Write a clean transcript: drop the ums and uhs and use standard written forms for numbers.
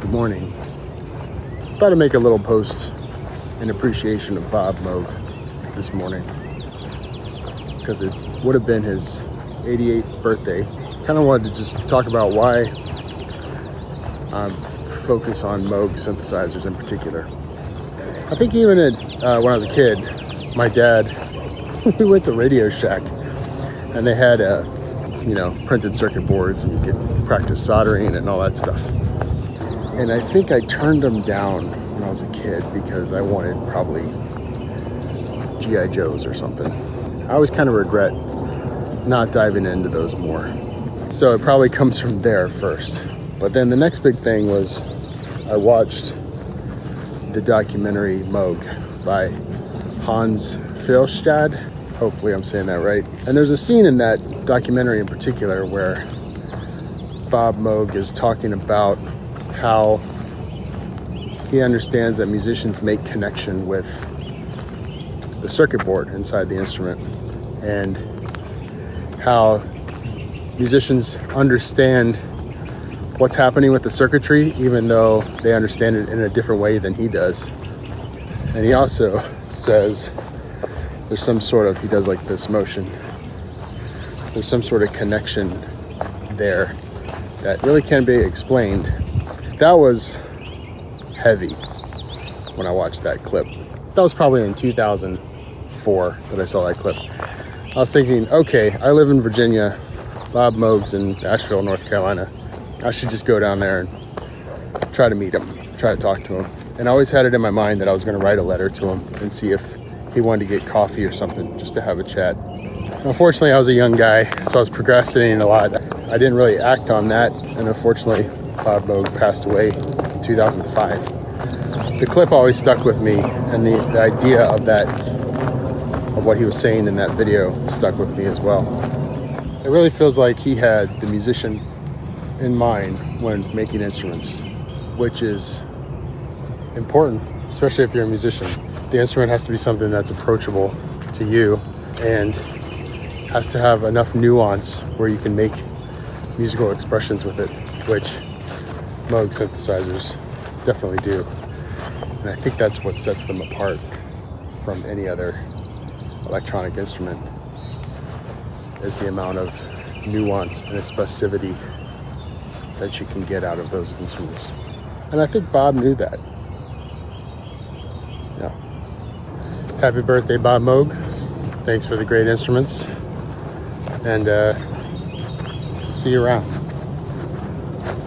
Good morning. Thought I'd make a little post in appreciation of Bob Moog this morning because it would have been his 88th birthday. Kind of wanted to just talk about why I'm focused on Moog synthesizers in particular. I think even when I was a kid, my dad, we went to Radio Shack and they had printed circuit boards and you could practice soldering and all that stuff. And I think I turned them down when I was a kid because I wanted probably G.I. Joes or something. I always kind of regret not diving into those more. So it probably comes from there first. But then the next big thing was I watched the documentary Moog by Hans Filstad. Hopefully I'm saying that right. And there's a scene in that documentary in particular where Bob Moog is talking about how he understands that musicians make connection with the circuit board inside the instrument and how musicians understand what's happening with the circuitry even though they understand it in a different way than he does. And he also says there's some sort of, he does like this motion, there's some sort of connection there that really can't be explained. That was heavy when I watched that clip. That was probably in 2004 that I saw that clip. I was thinking, okay, I live in Virginia, Bob Moog's in Asheville, North Carolina. I should just go down there and try to meet him, try to talk to him. And I always had it in my mind that I was gonna write a letter to him and see if he wanted to get coffee or something, just to have a chat. Unfortunately, I was a young guy, so I was procrastinating a lot. I didn't really act on that, and unfortunately, Bob Moog passed away in 2005. The clip always stuck with me, and the idea of that, of what he was saying in that video, stuck with me as well. It really feels like he had the musician in mind when making instruments, which is important, especially if you're a musician. The instrument has to be something that's approachable to you and has to have enough nuance where you can make musical expressions with it, which Moog synthesizers definitely do. And I think that's what sets them apart from any other electronic instrument, is the amount of nuance and expressivity that you can get out of those instruments. And I think Bob knew that. Yeah. Happy birthday, Bob Moog. Thanks for the great instruments. And see you around.